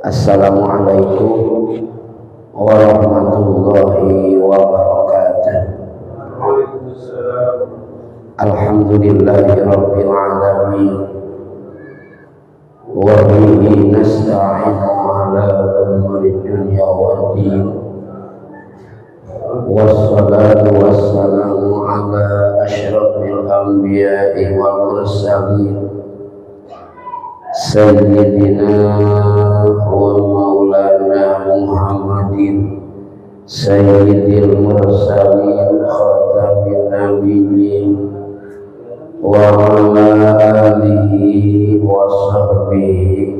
Assalamualaikum warahmatullahi wabarakatuh. Alhamdulillahi rabbil alamin. Wa bihi nasta'inu ala umuri dunya waddin. Wassalatu wassalamu ala asyrafil anbiya'i wal mursalin Sayyidina wa maulana Muhammadin Sayyidil mursalin khatamin nabiyyin wa ala alihi wa sahbihi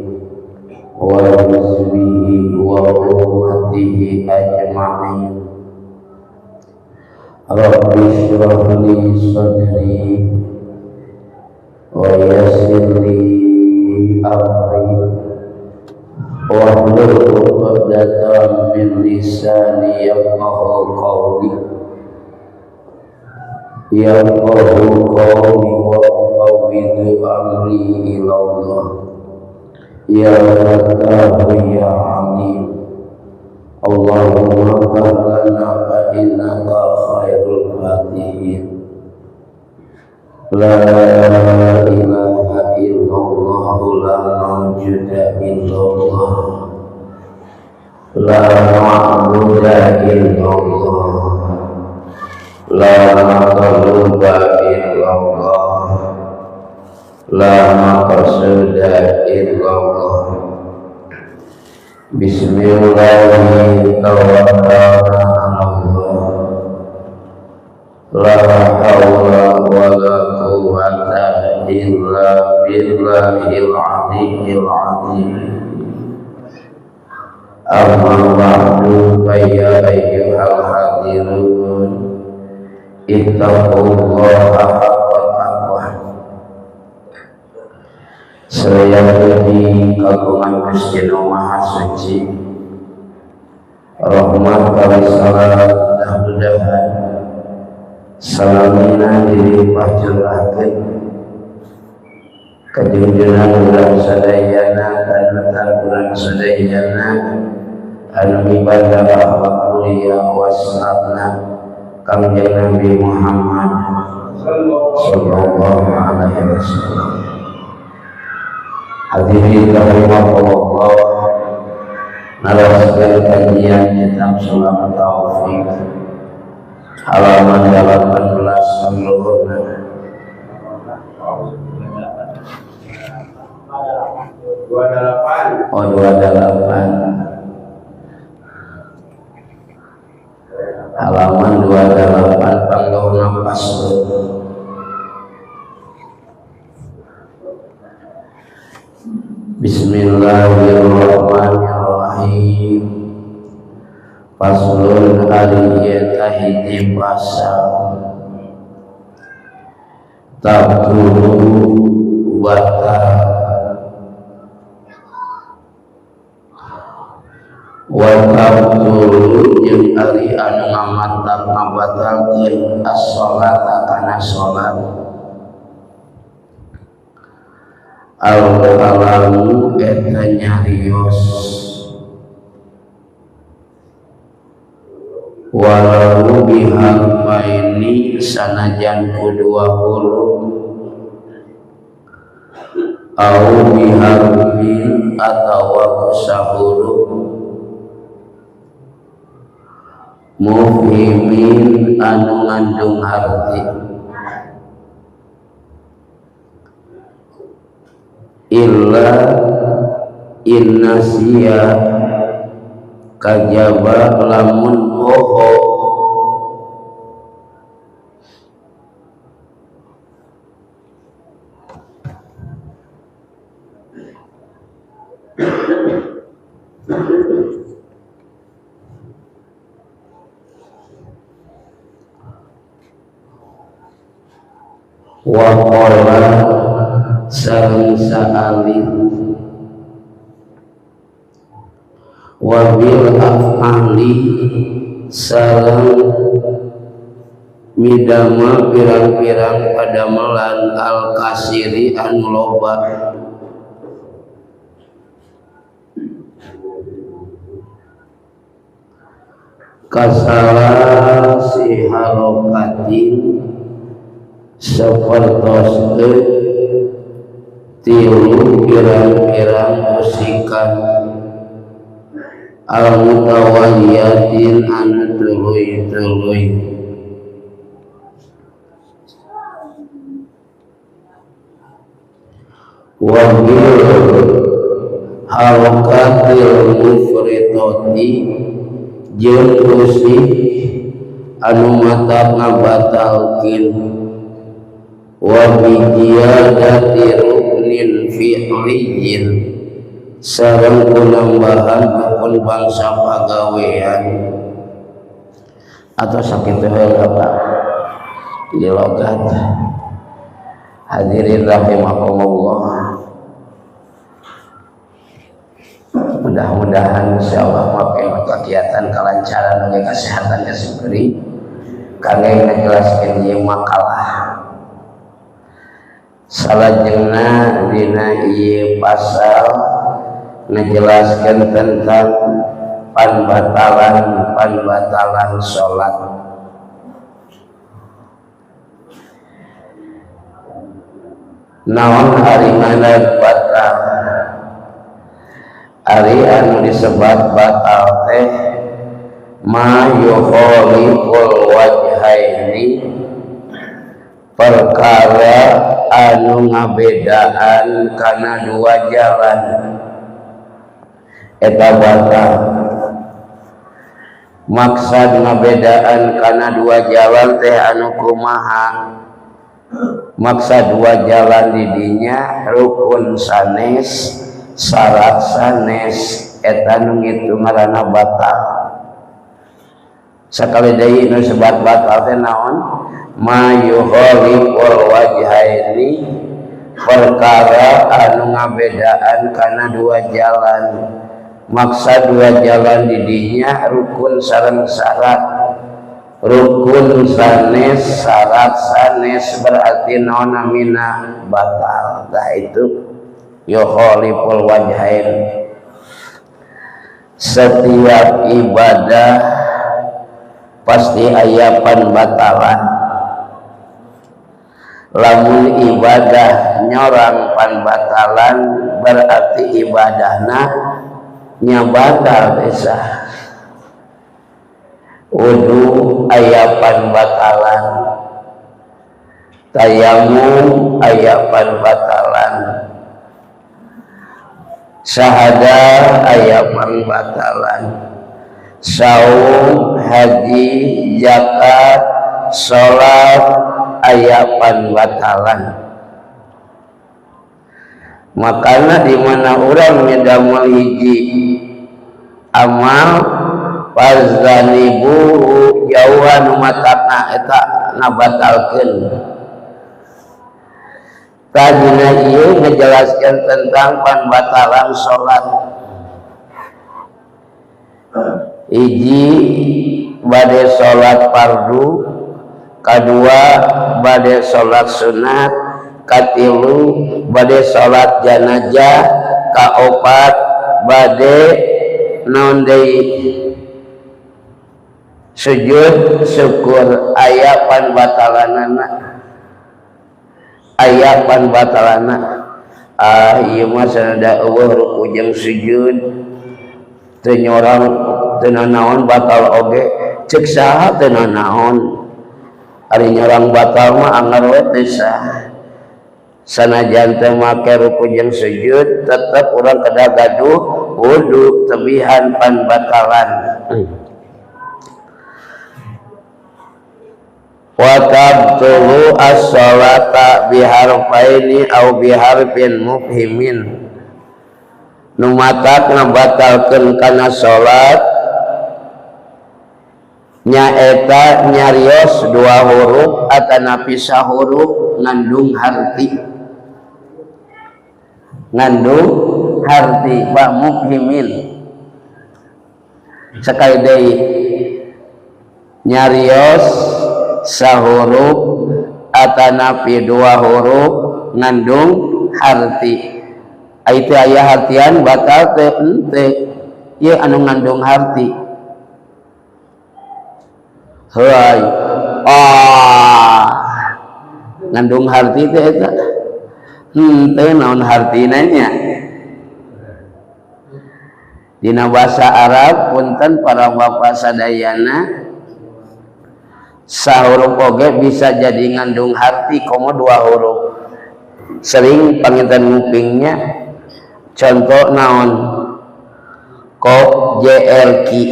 wa hizbihi wa ummatihi ajma'in. Rabbi shrah li sadri wa yassir li amri wahlul 'uqdatam min lisani yafqahu qawli wa ufawwidu amri ila Allah. Ya Fattahu ya Alim, Allahumma fa'lana fa innaka khairul fatihin. La ilaha illallah, la mawjuda illallah, la ma'buda illallah, la maqluba illallah, la maqsuda illallah. Bismillahirrahmanirrahim. La hawla wa la quwwata illa billahil aliyyil azim. Amma ba'du, fa ya ayyuhal hadirun, ittaqullaha haqqa taqwah. Saya puji kagungan Gusti Maha Suci, rahmat kali salam mudah-mudahan salamina dilimpah curahkeun ka junjungan urang sadayana dan urang sadayana anu ibadah akhlak mulia wasatna kangjeng Nabi Muhammad sallallahu alaihi wasallam. Hadirin rahimahullah, naraskan kajian tentang sulam taufik halaman 18 seluruhnya. Oh 28 halaman 28 panggungna paslon. Bismillahirrahmanirrahim. Faslun aliyata hiti pasal tabdulu watabdulu yang ari anu ngamatang ngabatalkeun as-sholata kana sholat al-kalamu eta nyarios walau biharfaini sanajan kedua huruf au biharfin atawa kusahuruf mufhimin anu ngandung arti illa innasiya kajaba lamun poho wa qala sareng sa'alin wabil af'ali sareng midama pirang-pirang padamelan al-kasiri anu loba kasala si harokatin sapertos tilu kirang-kirang musikan al-mutawaliyatin anu tuluy-tuluy wahil harokatil mufritoti jeung musik anu mata ngabatalkeun wa bijiyadati ruknin fi'liyin sareng penambahan rukun bangsa pagawean atau sakitu heula Pak di logat. Hadirin rahimakumullah, mudah-mudahan insyaallah makin kegiatan kelancaran dan kesehatan kaseberi kangge ngajelaskeun ieu makalah salajengna dina ieu pasal ngajelaskeun tentang panbatalan salat. Naon hari mana batal? Ari anu disebat batal teh ma yukhaliful wajhaini, perkara anu ngabedaan kana dua jalan eta batal. Maksud ngabedaan kana dua jalan teh anu kumaha? Maksud dua jalan didinya rukun sanes, syarat sanes, eta nu ngitu ngaranna batal. Sakali deui nu sebat batal teh naon? Ma yukhaliful wajhaini, perkara anu ngabedaan kana dua jalan. Maksud dua jalan didinya rukun sareng syarat. Rukun sanes, syarat sanes berarti naon namina batal. Tah itu yukhaliful wajhain. Setiap ibadah pasti aya panbatalan. Lamun ibadah nyorang panbatalan berarti ibadahna nya batal desa. Wudu aya panbatalan, tayamum aya panbatalan, syahadah aya panbatalan, saum, haji, zakat, salat aya panbatalan. Makana di mana urang nyedamel hiji amal fazanibu jauhan umatna eta nabatalkeun. Tadina ieu ngajelaskeun tentang panbatalan salat. Hiji bade salat fardu, kadua bade salat sunat, katilu bade salat janazah, kaopat bade naon deui sujud syukur. Aya panbatalanana, aya panbatalanana. Ieu mah sanada eueuh ruku jeung sujud teu nyorang teu naon batal oge. Ceuk saha teu naon, ari nyorang batal mah anggar we teu sah. Sanajan teu make ruku jeung sujud tetep urang kada gaduh wudu tebihan panbatalan. Wa tabtulu as-salata biharfaini aw biharfin mufhimin. Nu matak ngabatalkeun kana salat nyaeta nyarios dua huruf atanapi sahuruf ngandung harti. Ngandung harti wa mufhimin. Sekali deui nyarios sahuruf atanapi dua huruf ngandung harti. Itu aya hartian batal teh ente ieu anu ngandung harti heuy ngandung harti teh eta teu naon hartina nya dina basa Arab punten para bapak sadayana sahuruf oge bisa jadi ngandung harti komo 2 huruf sering panginten ngupingnya contoh naon ko JR ki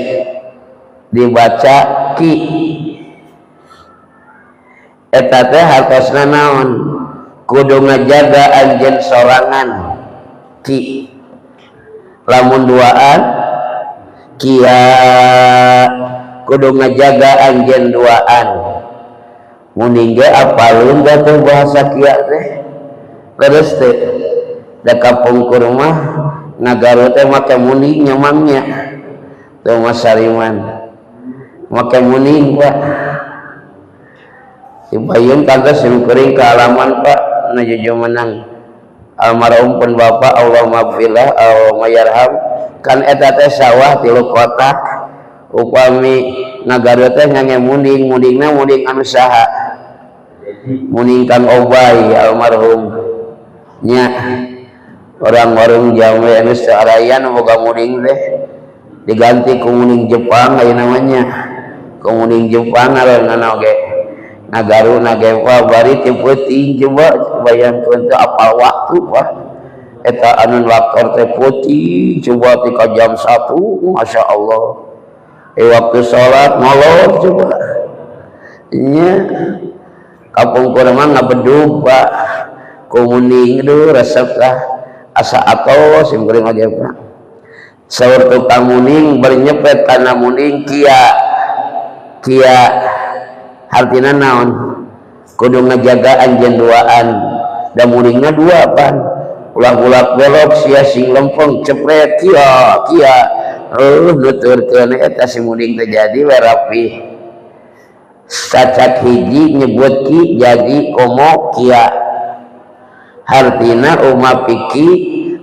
dibaca ki eta teh hartosna naon kudu ngajaga anjeun sorangan ki lamun duaan kia kudu ngajaga anjeun duaan muning ge apalun da teh bahasa kia teh leres teh da kapungkur mah ngagaru teh make muning nyamangnya teu masariman make muning Pak Ibayun kantos simkuring ke halaman Pak najuju menang almarhum pun bapak Allah maghfirlah Allah mayarham kan eta teh sawah 3 kotak upami nagara teh ngange muning-muningna muning anu saha muning Kang Obay almarhum nya orang warung Jawa anu saarayan boga muning teh diganti ku muning Jepang aya namanya ku muning Jepang ngaranna oge nagaruna ge bari ti peuting coba bayangkeun teh apal waktu Pak eta anu lakor teh putih coba ti ka jam 1 Masya Allah waktu sholat molor coba nya kapungkur mah ngabedug Pak kuning itu resep lah asa atos simkuring lagi Pak saur tukang muning bernyepet kana muning kia hartina naon kudu ngajaga anjeun duaan da muningna 2 pan ulah-ulah belok sia sing lempeng cepret kia nuturkeun eta si muning teh jadi we rapi sacak hiji nyebut ki jadi komo kia hartina umma piki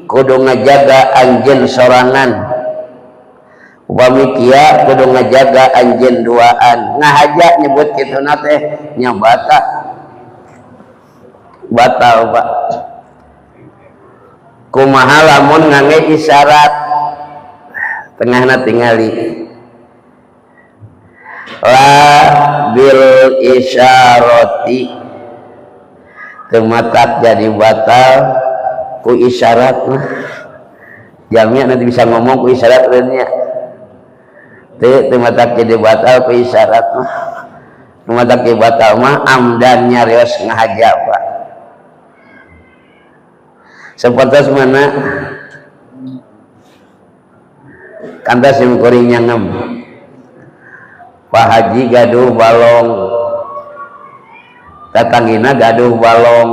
kudu ngajaga anjeun sorangan upami kia kudu ngajaga anjeun duaan ngahaja nyebut kituna teh nya batal Pak kumaha lamun ngangge isyarat tengahna tingali la bil isyarati tematak jadi batal ku isyarat mah jamnya nanti bisa ngomong ku isyarat lainnya tematak jadi batal ku isyarat mah tematak jadi batal mah amdan nyarios ngahaja Pak seperti mana kantas simkuring nyangem Pak Haji gaduh balong tatanggina gaduh balong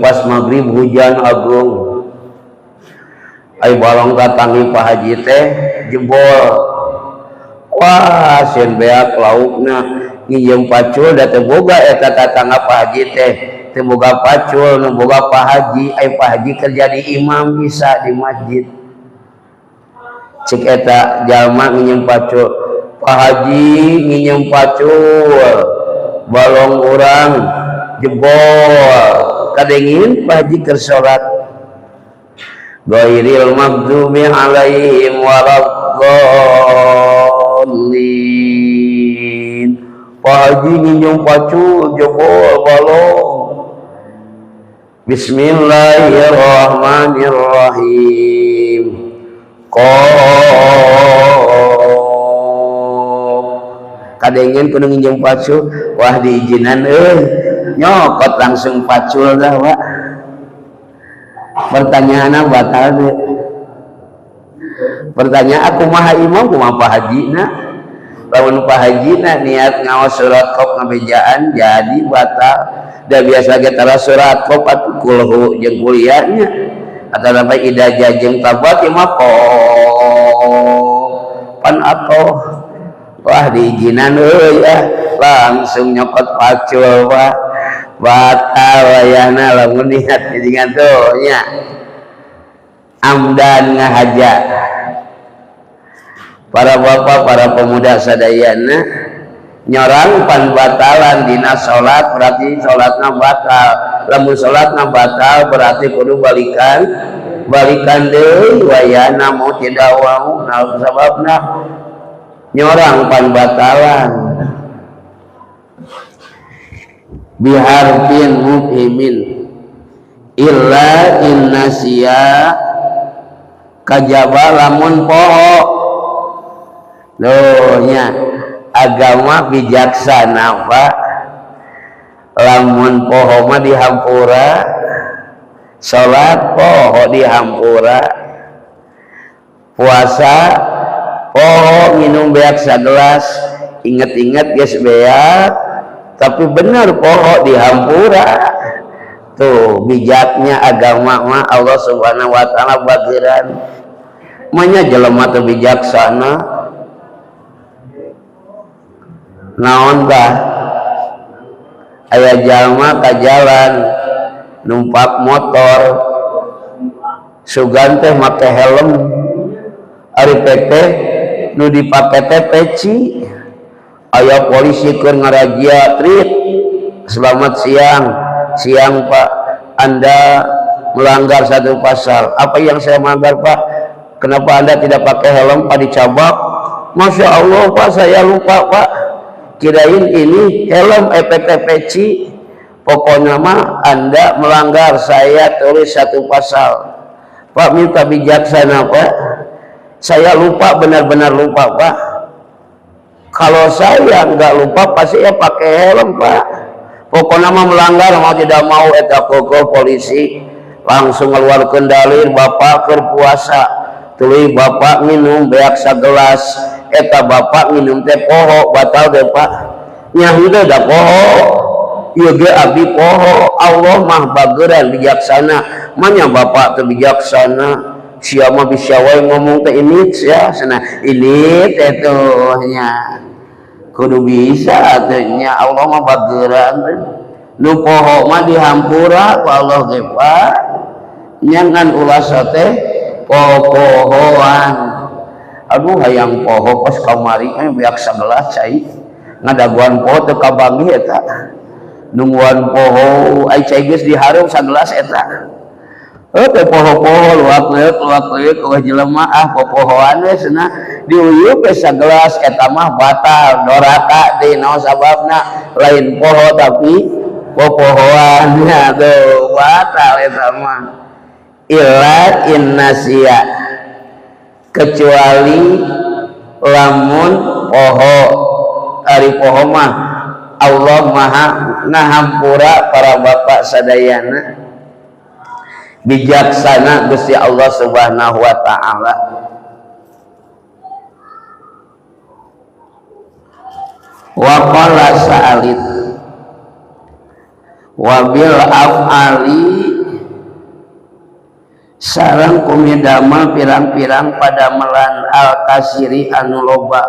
pas maghrib hujan agung balong tatanggi Pak Haji teh jebol wah sieun beak laukna nginjem pacul da teu boga eta tatangga Pak Haji teh teu boga pacul nu boga Pak Haji Pak Haji kerja di imam bisa di masjid cik eta jalma nginjem pacul Pak Haji nginjem pacul balong urang jebol kadengin Pak Haji keur salat ghairil maghdubi alaihim waladdallin Pak Haji nginjem pacul jebol balong Bismillahirrahmanirrahim kadengin kudu nginjem pacul wah diizinan nyokot langsung pacul dah Pak pertanyaanna batal deh pertanyaan aku maha imam kumaha Pak Hajina lamun Pak Hajina niat ngaos surat qaf ngabejaan jadi batal da biasa ge tara surat qaf atuh kulhu jeung kuliahnya atau sampai idajah jeung tabat mah pan atoh wah diizinan langsung nyokot pacul Pak batal wayahna lamun niat jadi ngantunya amdan ngahaja para bapak, para pemuda sadayana, nyorang pan batalan dina salat berarti salatna batal. Lamun salatna batal berarti kudu balikan deui wayana mau tidak wau naon sababna nyorang pan batalan biharfin mufhimin illa innasiya kajaba lamun poho nya agama bijaksana Pak lamun poho mah dihampura salat poho dihampura puasa poho minum beak sagelas inget-inget geus beak tapi bener poho dihampura tuh bijaknya agama mah Allah Subhanahu wa taala bagiran manya jelema teu bijaksana naon bah aya jalma ka jalan numpak motor sugan teh make helm ari teteh nu dipake teh peci aya polisi keur ngarazia trit selamat siang Pak, Anda melanggar satu pasal. Apa yang saya melanggar Pak? Kenapa Anda tidak pakai helm Pak dicabak? Masya Allah Pak, saya lupa Pak, kirain ini helm peci. Pokoknya mah Anda melanggar, saya tulis satu pasal Pak, minta bijaksana Pak, saya lupa, benar-benar lupa Pak. Kalau saya nggak lupa pasti ya pakai helm Pak. Pokoknya mah melanggar mau tidak mau eta koko polisi langsung ngeluarkeun dalil bapak keur puasa tuluy bapak minum beak sagelas eta bapak minum teh poho batal teh Pak nya heudeui da poho ieu ge abdi poho Allah mah bageuran bijaksana manya bapak teu bijaksana sia mah bisa wae ngomong teh ini ya cenah ini teh tuh nya kudu bisa atunya Allah mah bageuran nu poho mah dihampura ku Allah ge Pak nyangan ulas teh poho-pohoan aduh hayang poho pas kamari beak sagelas cai ngadaguan poho teu kabangi eta nungguan poho ai cai geus dihareum sagelas eta teh poho-poho luak-leuk eueuh jelema popohoan we cenah diuyup ke sagelas eta mah batal doraka deui naon sababna lain poho tapi popohoan nya tuh batal eta mah illa innasiya kecuali lamun poho ari poho mah Allah maha ngahampura para bapak sadayana bijaksana Gusti Allah Subhanahu wa taala wa qala sa'alit wa bil af'ali sareng kumidama pirang-pirang pada melan al kasiri anu loba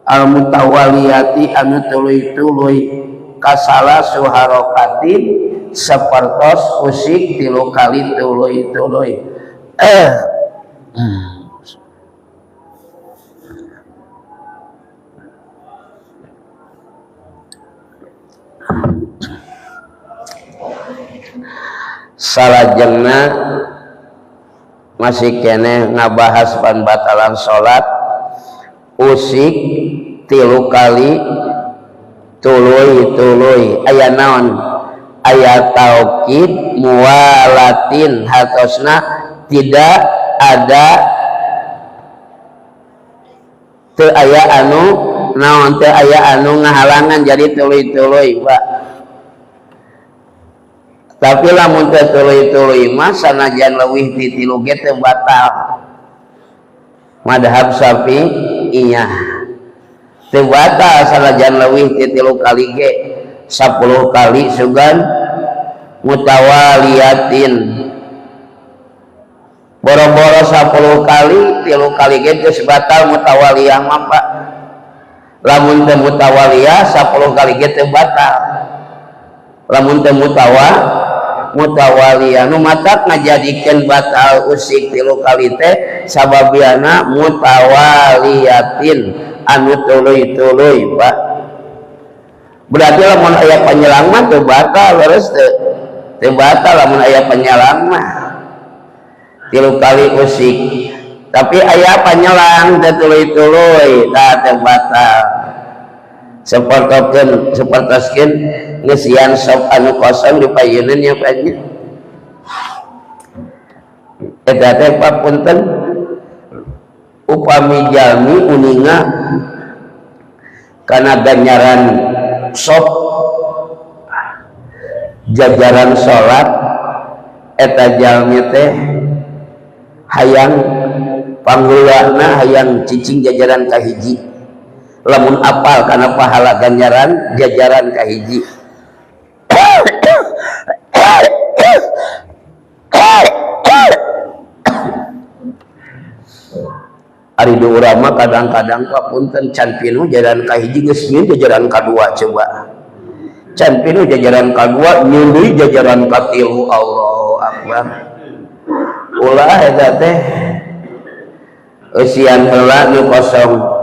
al mutawaliyati anu tuluy-tuluy kasala suharokatin sapertos usik tilu kali tuluy-tuluy salajengna masih kene ngabahas pan batalan salat usik tilu kali tuluy-tuluy aya naon aya taukid muwalatin hatosna tidak ada teu aya anu naon teu aya anu ngahalangan jadi tuluy-tuluy Pak tapi lamun teu tuluy-tuluy mah sanajan leuwih ti tilu ge teu batal madhab Syafi'iyah teu batal sanajan leuwih ti tilu kali ge 10 kali sugan mutawaliyatin boro-boro 10 kali 3 kali ge geus batal mutawaliyah mah Pak lamun teu mutawaliyah 10 kali ge teu batal lamun teu mutawalian matak ngajadikeun batal usik tilu kali teh sababiana mutawaliyatin anu tuluy-tuluy Pak. Berarti lamun aya panyelang mah teu batal leres teu batal lamun aya panyelang mah tilu kali usik, tapi aya panyelang teu tuluy-tuluy tah teu batal. Sepertoskeun ngeusian sop anu kosong dipayeuneun nya Pak. Eta teh papunten upami jalmi uninga kana ganjaran sop jajaran salat eta jalmi teh hayang panggulana hayang cicing jajaran kahiji lamun apal kana pahala ganjaran jajaran kahiji. Ari di urang mah kadang-kadang papunten can pinuh jajaran kahiji geus nyieun jajaran kadua coba. Can pinuh jajaran kadua nyieun deui jajaran katilu. Allahu akbar. Ulah eta teh eusian heula nu kosong.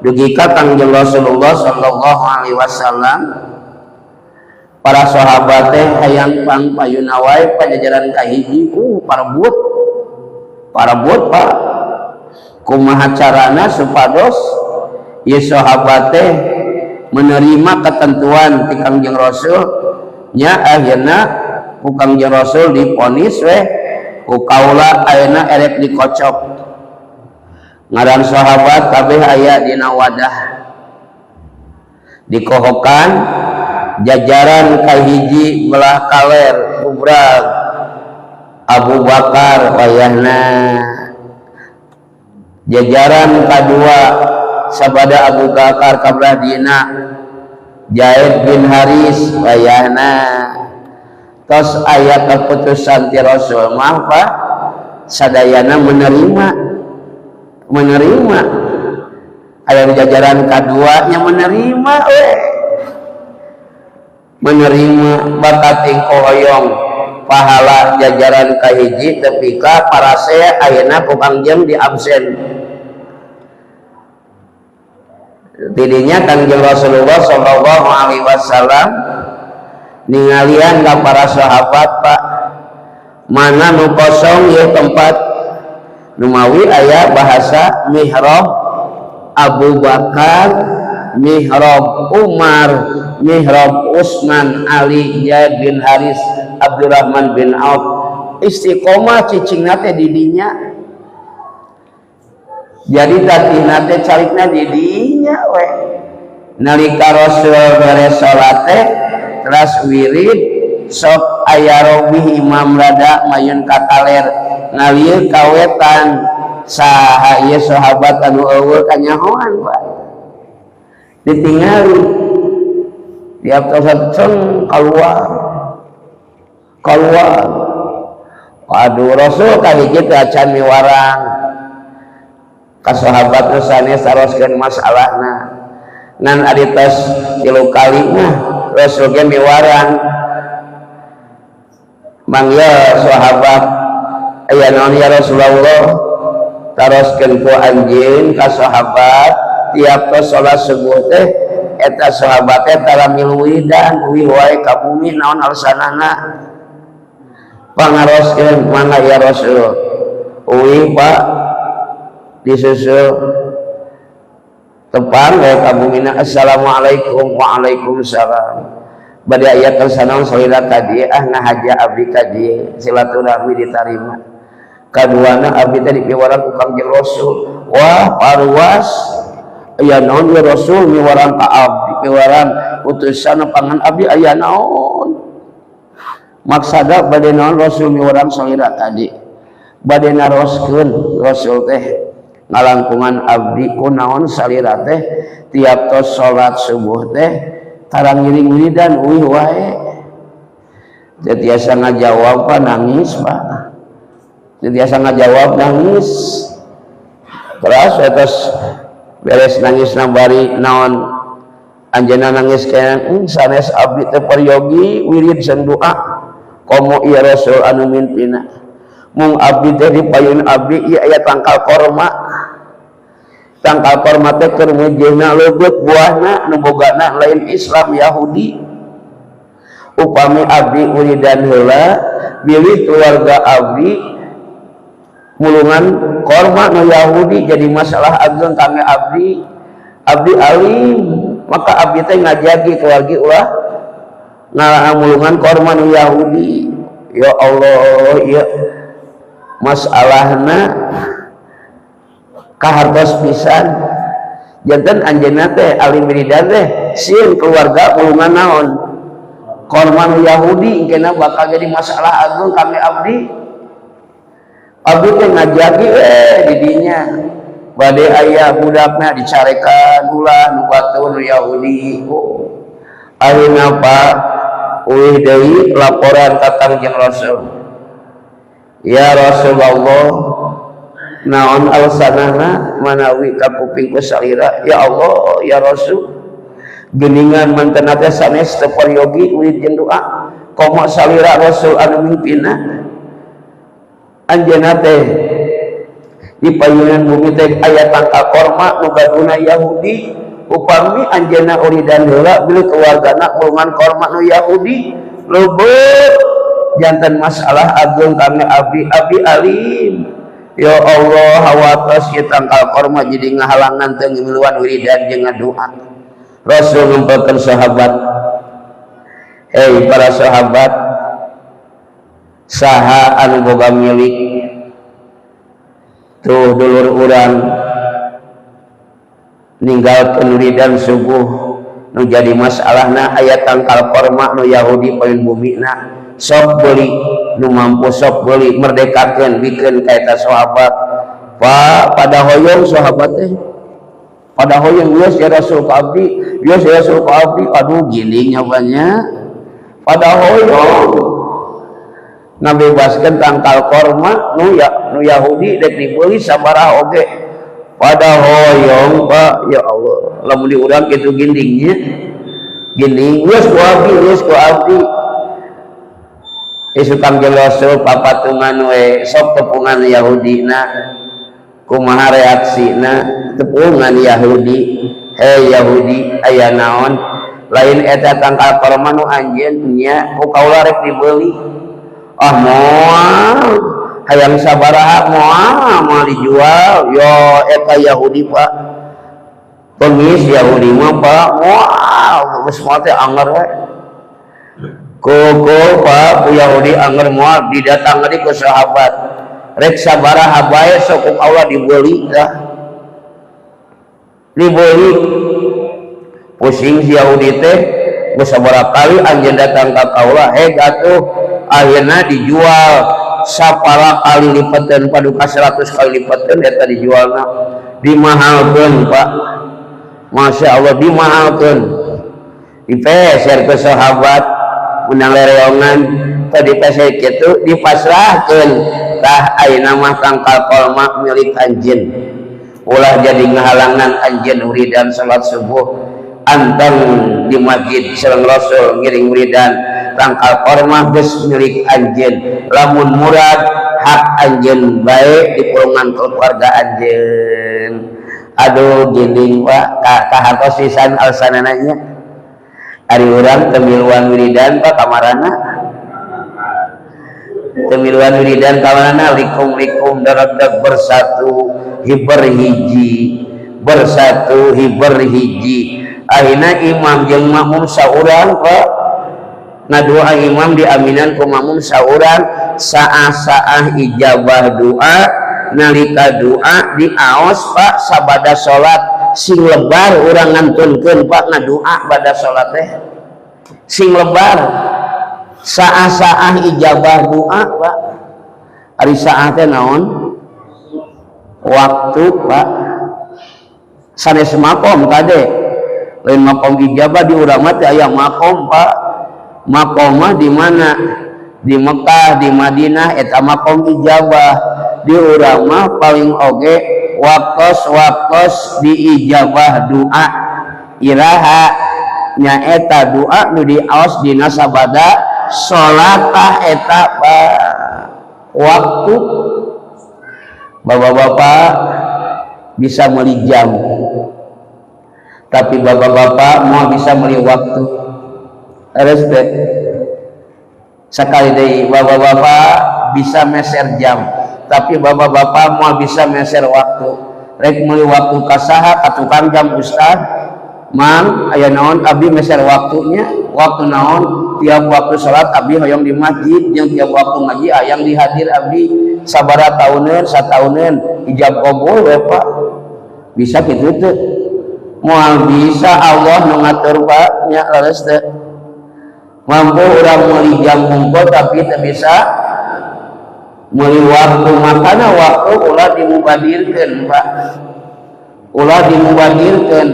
Dugi ka Kangjeng Rasulullah sallallahu alaihi wasallam para sahabat teh hayang pangpayuna wae pajajaran kahiji parabut Pak. Kumaha carana supados ieu sahabat teh menerima ketentuan ti Kangjeng Rasul nya akhirna ku Kangjeng Rasul diponis we ku kaula ayeuna erek dikocok. Ngaran sahabat kabeh aya dina wadah dikohokan jajaran kahiji belah kaler kubrag Abu Bakar wayahna, jajaran kadua sabada Abu Bakar kabelah dina Zaid bin Haris wayahna. Tos aya keputusan ti Rasul mah Pak sadayana menerima aya jajaran kadua nya menerima bakat hoyong pahala jajaran kahiji tapi ka parasea ayeuna ku Kangjeng di absen. Tidinya Kangjeng Rasulullah sallallahu alaihi wasallam ningalian ka para sahabat Pak mana nu kosong ieu tempat nu mawi aya bahasa mihrab Abu Bakar, mihrab Umar, mihrab Utsman, Ali, Zaid bin Haris, Abdurrahman bin Auf. Istiqomah cicingna teh di dinya. Jadi tatihna teh carikna di dinya we. Nalika Rasul beres salat teh teras wirid sok aya robi imam rada mayun ka kaler ngalieu kawetan saha ieu sahabat anu eueuh kanyahoan Pak. Ditingali tiap tasatun keluar waduh Rasul kahiji teh acan miwarang ka sahabat nu sanes saroskeun masalahna ngan ari tos 3 kali mah Rasul ge miwarang mangya sahabat aya naon ya Rasulullah taroskeun ku anjeun ka sahabat tiap tos salat subuh teh eta sahabat teh tara miluidan uwi wae ka bumi naon alasanana pangaroskeun mangga ya Rasul uwi Pak disusul tepang wae ka bumi assalamualaikum waalaikumsalam bade aya kesanaon salira ka dieu ngahaja abdi ka dieu silaturahmi ditarima kaduana abdi teh dipiwarang ku Kangjeng Rasul wah paruas aya naon ya Rasul miwarang ka abdi piwarang utusan pangan abdi aya naon maksada bade naon Rasul miwarang salira ka dieu bade naroskeun Rasul teh ngalangkungan abdi kunaon salira teh tiap tos salat subuh teh tarang ngiring-wiridan uih wae tiasa ngajawab Pak nangis Pak tiasa ngajawab nangis terus terus beres nangis nambari naon anjeunna nangis kaya sanes abdi teh peryogi wirid sen doa komo ieu rasul anu mimpina mung abdi teh dipayun abdi ieu aya tangkal korma teh keur ngejehna leubeut buahna nu bogana lain Islam Yahudi upami abdi uridan heula bilih keluarga abdi mulungan korma nu Yahudi jadi masalah ageung kangge abdi alim maka abdi teh ngajagi keluarga ulah ngamulungan korma nu Yahudi. Ya Allah, ya masalahna kahartos pisan janten anjeunna teh alim wiridan teh sieun keluarga mulungan naon korma nu Yahudi engkena bakal jadi masalah agung kami abdi teh ngajagi di dinya bade aya budakna dicarekan ulah nu batur Yahudi ayeuna Pak ulih deui laporan ka Kangjeng Rasul ya Rasulullah naon alsanana manawi ka kuping salira ya Allah ya Rasul geuningan manten teh sanes teu paryogi ulih jeung doa komo salira Rasul anu mimpina anjeunna teh di payunan bumi teh aya tangka korma nu gaduna Yahudi upami anjeunna uridan heula bilih keluargana mulungan korma nu Yahudi leubeut janten masalah agung kangge abdi alim. Ya Allah hawatos ieu tangkal korma jadi ngahalangan teu ngimiluan wiridan jeung ngadoa. Rasul ngumpulkeun sahabat hei para sahabat saha anu boga milik tuh dulur urang ninggalkeun wiridan subuh nu jadi masalahna aya tangkal korma nu Yahudi poin bumina sok beuli nu mampu sok beuli merdekakeun bikeun ka eta sahabat Pak pada hoyong sahabat teh pada hoyong geus ya Rasul ka abdi geus ya Rasul ka abdi aduh gini nyabanya pada hoyong ngabebaskeun tangkal korma nu Yahudi dek dibeuli sabaraha oge pada hoyong Pak ya Allah lamun di urang kitu gindingnya ginding geus ku abdi isu Kangjeng Rasul papatungan we sok tepungan Yahudina kumaha reaksina tepungan Yahudi hei Yahudi aya naon lain eta tangkal korma nu anjeun nya ku kaula rek dibeuli moal hayang sabaraha moal dijual yo eta Yahudi Pak pengis Yahudi mah Pak moal geus moal teh anger we koko Pak Yahudi anger moal didatang deui ku sahabat rek sabaraha bae sok Allah dibeuli dah dibeuli pusing si Yahudi teh geus sabaraha kali anjeun datang ka kaula atuh akhirna dijual sapala kali lipeteun paduka 100 kali lipeteun eta dijualna dimahalkeun Pak Masya Allah dimahalkeun dipeser ke sahabat menang lereongan tadi peser kitu dipasrahkeun tah ayeuna mah tangkal korma milik anjeun ulah jadi ngahalangan anjeun wiridan salat subuh anteng di masjid sareng Rasul ngiring wiridan tangkal korma geus milik anjeun lamun murad hak anjeun bae di pulungan keluarga anjeun aduh geuning Pak kahartos pisan alsanana ari urang temiluan wiridan Pak kamarana temiluan wiridan kamarana likum daradak bersatu hiber hiji akhirna imam jeung makmum saurang Pak ngadoa imam diaminan ku makmum saurang saah ijabah doa nalika doa diaos Pak sabada salat sing lebar urang ngantunkeun Pak ngadoa bada salat teh sing lebar saah ijabah doa Pak ari saah teh naon waktu Pak sanes makom kade lain makom ijabah di urang mah teh aya makom Pak makom mah di mana di Mekah di Madinah eta makom ijabah di urang mah paling oge waktos diijabah doa iraha nyaeta doa nu diaos dina sabada salatah eta waktu. Bapak-bapak bisa meuli jam, tapi bapak-bapak mau bisa meuli waktu. Respect. Sekali deui bapak-bapak bisa meser jam, tapi bapak-bapak mau bisa meser waktu. Rek meuli waktu ka saha? Ka tukang jam ustad. Man aya naon abdi meser waktunya, waktu naon tiap waktu salat abdi hoyong di masjid, jeung tiap waktu ngaji hayang dihadir abdi sabaraha tauneun satauneun ijab qabul we Pak. Bisa kitu teh? Moal bisa Allah nu ngatur Pak nya leres teh. Mampu urang meuli jam hungkul tapi teu bisa meuli waktu, makana waktu ulah dimubadirkeun Pak. Ulah dimubadirkeun.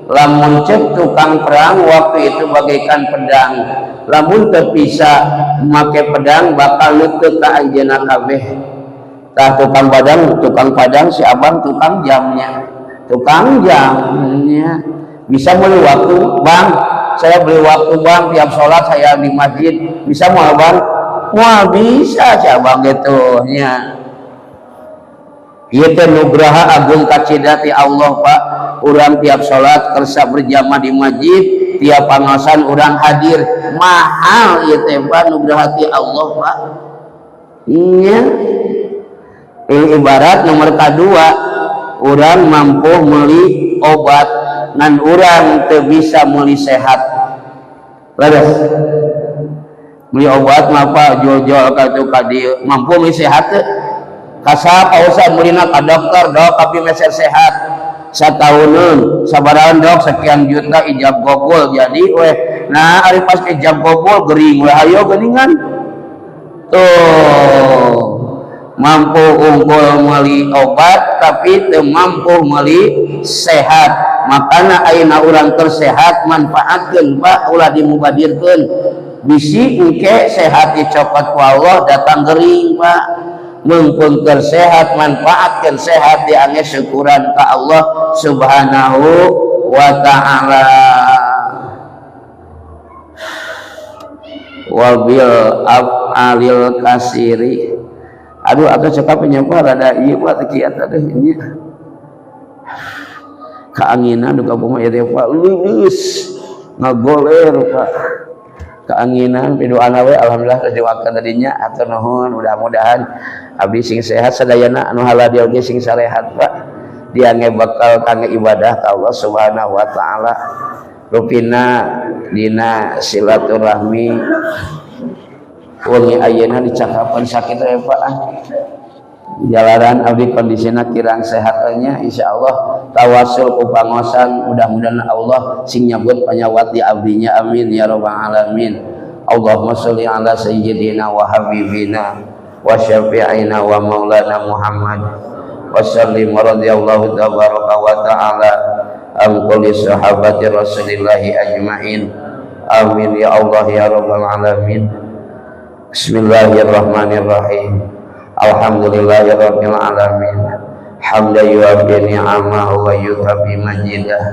Lamun cek tukang perang waktu itu bagaikan pedang, lamun terpisah make pedang bakal leuteut ka anjeunna kabeh. Tah tukang padang si abang tukang jamnya bisa beli waktu. Bang, saya beli waktu Bang, tiap sholat saya di masjid, bisa mau Bang? Wah bisa si abang gitu nya. Ieu teh nugraha agung kacidati Allah Pak. Urang tiap sholat kersa berjamaah di masjid, tiap pangaosan urang hadir, mahal ieu teh Pak, nugraha ti Allah Pak. Iya. Ibarat nomor kedua, urang mampu meuli obat nan urang teu bisa meuli sehat. Leres. Meuli obat mah Pak jual-jual ka tu ka dieu, mampu meuli sehat teu? Kasap pausan meulina ka dokter, dok abdi meser sehat. Satauneun sabaraha dok sekian juta ijab qabul jadi weh. Nah ari pas ijab qabul gering weh hayo geuningan. Tuh mampu unggul meuli obat tapi teu mampu meuli sehat. Makana ayeuna urang tersehat manfaatkeun Pak, ulah dimubadirkeun. Bisi engke sehat dicopot ku Allah datang gering Pak. Mumpun tersehat manfaatkan sehat diangge syukuran ke Allah subhanahu wa ta'ala. Wabil af'alil kasiri. Aduh atau cekap penyapa rada iya Pak tekiat aduh ini keanginan duka buma ya Pak lulus ngagoler Pak keanginan pidoana we alhamdulillah terjawabkan tadinya atur nuhun mudah-mudahan abdi sing sehat sadayana anu halal oge sing sarehat Pak diangge bakal kangge ibadah ka Allah Subhanahu wa taala rupina dina silaturahmi wengi ayeuna dicakapan sakit we Pak jalaran abdi kondisina kirang sehatnya insyaallah tawasul ku pangosan mudah-mudahan Allah sing nyabut panyawat di abdinya amin ya rabbal alamin. Allahumma sholli ala sayyidina wa habibina wa syafi'ina wa maulana Muhammad wa sallim radhiyallahu tabaraka wa ta'ala an kulli sahabati rasulillahi ajmain amin ya Allah ya rabbal alamin. Bismillahirrahmanirrahim. Alhamdulillahirabbil alamin. Hamdan yuwaffi ni'amahu wa yukafi majidah.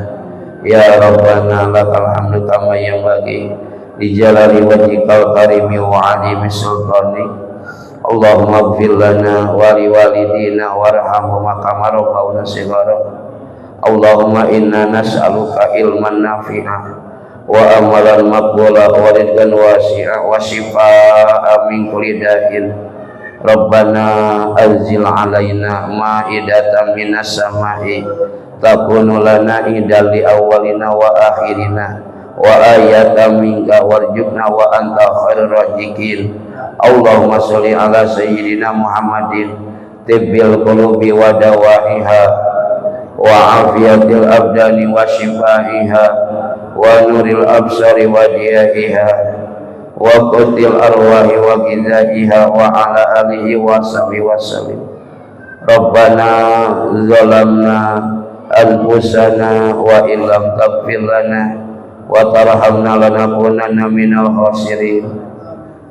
Ya Rabbana lakal hamdu kama yanbaghi li jalali wajhikal karimi wa 'azimi sultani. Allahumma ighfir lana wa li walidina warhamhuma kama rabbawna shighara. Allahumma inna nas'aluka ilman nafi'a wa amalan maqbula wa rizqan wasi'a wa shifaa'a min kulli da'in. Rabbana anzil alaina ma'idatan minas sama'i takunu lana idal li awwalina wa akhirina wa ayatan minka warjukna wa anta khairur raziqin. Allahumma sholli ala sayyidina Muhammadin tibbil qulubi wa dawaiha wa afiyatil abdani wa shifaiha wa nuril absari wa diyahiha wa qutil arwahi wa gizaiha wa ala alihi wa sahbihi wa sallim. Rabbana zalamna anfusana wa illam taghfir lana wa tarhamna lanakunanna minal khasirin.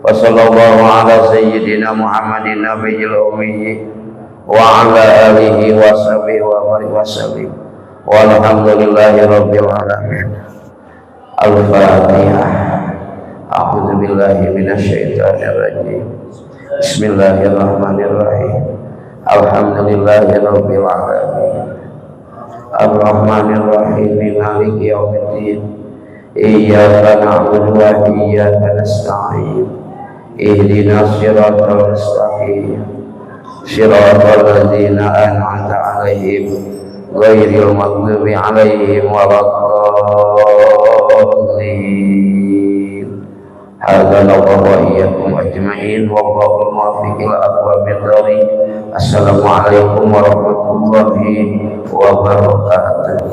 Wa sallallahu ala sayyidina Muhammadin nabiyil ummi wa ala alihi wa sahbihi wa sallim. Walhamdulillahi rabbil alamin. Al-Fatihah. A'udzu billahi minasyaitonir rajim. Bismillahirrahmanirrahim. Alhamdulillahirabbil alamin. Ar-Rahmanir-Rahim, Maliki yaumiddin. Iyyaka na'budu wa iyyaka nasta'in. Ihdinas siratal mustaqim. Siratal ladzina an'amta 'alaihim ghairil maghdubi 'alaihim waladdallin. Hadallahu wa iyyakum ajma'in wallahu muwaffiq ila aqwamit thoriq. Assalamualaikum warahmatullahi wabarakatuh.